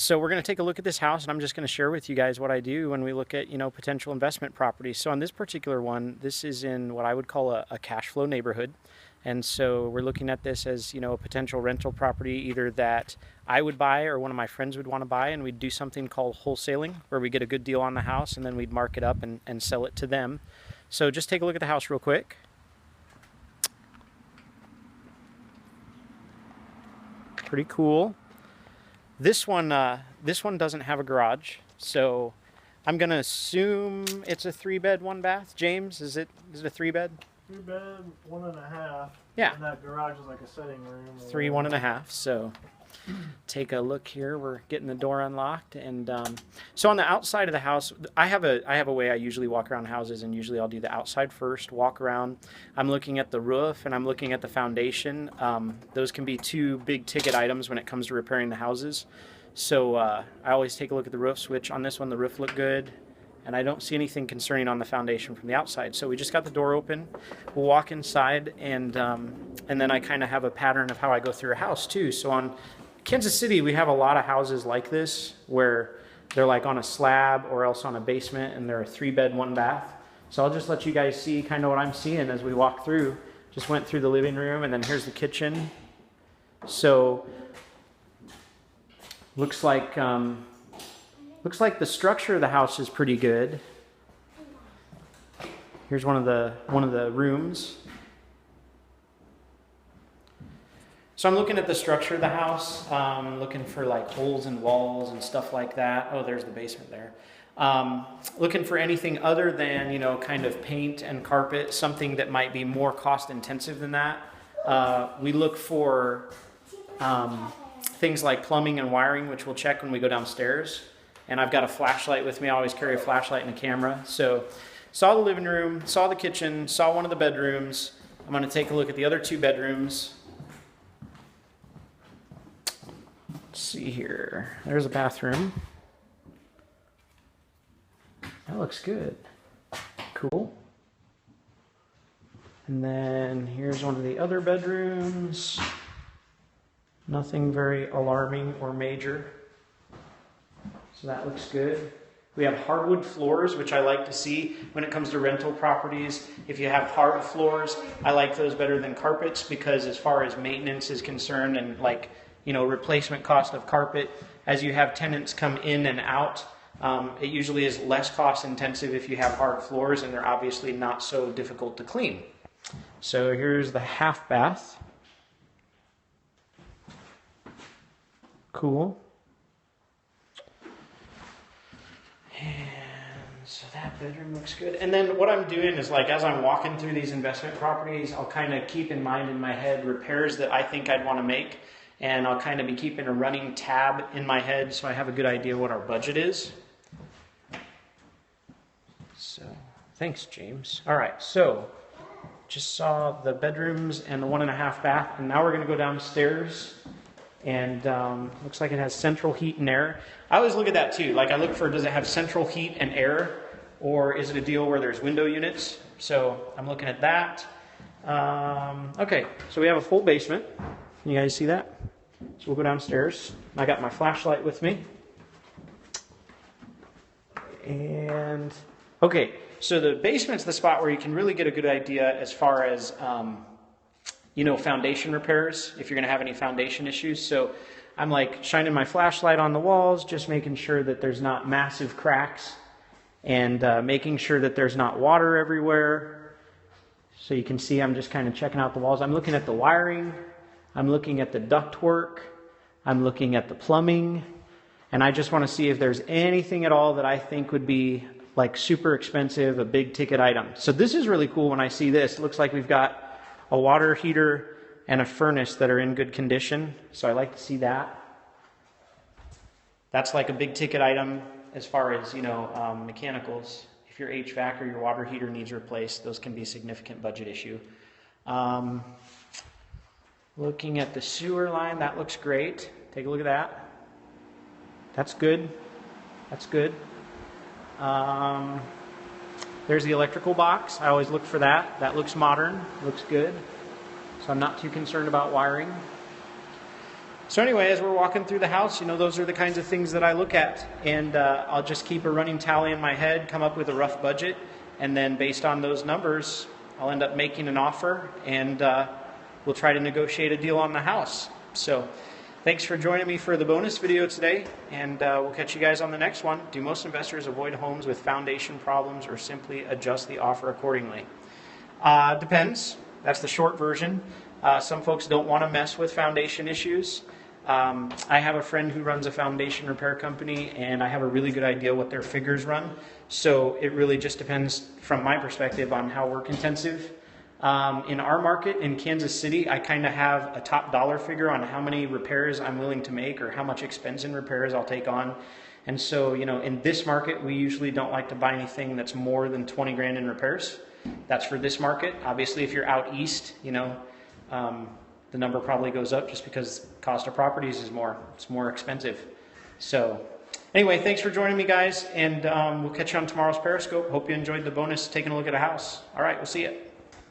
So we're going to take a look at this house, and I'm just going to share with you guys what I do when we look at, potential investment properties. So on this particular one, this is in what I would call a cash flow neighborhood. And so we're looking at this as, a potential rental property, either that I would buy or one of my friends would want to buy, and we'd do something called wholesaling, where we get a good deal on the house and then we'd mark it up and sell it to them. So just take a look at the house real quick. Pretty cool. This one doesn't have a garage, so I'm gonna assume it's a 3-bed, 1-bath. James, is it a 3-bed? 3-bed, 1.5. Yeah. And that garage is like a sitting room. 3, 1.5. So take a look here. We're getting the door unlocked, and so on the outside of the house, I have a way I usually walk around houses, and usually I'll do the outside first, walk around. I'm looking at the roof and I'm looking at the foundation. Those can be 2 big ticket items when it comes to repairing the houses. So I always take a look at the roofs, which on this one the roof looked good, and I don't see anything concerning on the foundation from the outside. So we just got the door open. We'll walk inside, and then I kind of have a pattern of how I go through a house too. So on Kansas City, we have a lot of houses like this where they're like on a slab or else on a basement, and they're a 3-bed, 1-bath. So I'll just let you guys see kind of what I'm seeing as we walk through. Just went through the living room, and then here's the kitchen. So looks like the structure of the house is pretty good. Here's one of the rooms. So I'm looking at the structure of the house, looking for like holes in walls and stuff like that. Oh, there's the basement there. Looking for anything other than, kind of paint and carpet, something that might be more cost intensive than that. We look for things like plumbing and wiring, which we'll check when we go downstairs. And I've got a flashlight with me. I always carry a flashlight and a camera. So saw the living room, saw the kitchen, saw one of the bedrooms. I'm going to take a look at the other 2 bedrooms. Let's see here. There's a bathroom. That looks good. Cool. And then here's one of the other bedrooms. Nothing very alarming or major. So that looks good. We have hardwood floors, which I like to see when it comes to rental properties. If you have hard floors, I like those better than carpets, because as far as maintenance is concerned and replacement cost of carpet, as you have tenants come in and out, it usually is less cost intensive if you have hard floors, and they're obviously not so difficult to clean. So here's the half bath. Cool. And so that bedroom looks good. And then what I'm doing is, as I'm walking through these investment properties, I'll kind of keep in mind in my head repairs that I think I'd want to make. And I'll kind of be keeping a running tab in my head so I have a good idea what our budget is. So, thanks, James. All right, so just saw the bedrooms and the 1.5 bath, and now we're going to go downstairs. And looks like it has central heat and air. I always look at that too. I look for, does it have central heat and air, or is it a deal where there's window units? So I'm looking at that. Okay, so we have a full basement. You guys see that? So we'll go downstairs. I got my flashlight with me. And okay, so the basement's the spot where you can really get a good idea as far as foundation repairs, if you're going to have any foundation issues. So I'm shining my flashlight on the walls, just making sure that there's not massive cracks, and making sure that there's not water everywhere. So you can see I'm just kind of checking out the walls. I'm looking at the wiring. I'm looking at the ductwork. I'm looking at the plumbing. And I just want to see if there's anything at all that I think would be super expensive, a big ticket item. So this is really cool when I see this. It looks like we've got a water heater and a furnace that are in good condition. So I like to see that. That's a big ticket item as far as, mechanicals. If your HVAC or your water heater needs replaced, those can be a significant budget issue. Looking at the sewer line, that looks great. Take a look at that. That's good. That's good. There's the electrical box. I always look for that. That looks modern. Looks good. So I'm not too concerned about wiring. So anyway, as we're walking through the house, those are the kinds of things that I look at. And I'll just keep a running tally in my head, come up with a rough budget. And then based on those numbers, I'll end up making an offer. And we'll try to negotiate a deal on the house. So thanks for joining me for the bonus video today. And we'll catch you guys on the next one. Do most investors avoid homes with foundation problems or simply adjust the offer accordingly? Depends. That's the short version. Some folks don't want to mess with foundation issues. I have a friend who runs a foundation repair company, and I have a really good idea what their figures run. So it really just depends, from my perspective, on how work intensive. In our market in Kansas City, I kind of have a top dollar figure on how many repairs I'm willing to make or how much expense in repairs I'll take on. And so, in this market, we usually don't like to buy anything that's more than 20 grand in repairs. That's for this market. Obviously, if you're out east, the number probably goes up just because cost of properties is more. It's more expensive. So anyway, thanks for joining me, guys, and we'll catch you on tomorrow's Periscope. Hope you enjoyed the bonus taking a look at a house. All right, we'll see you.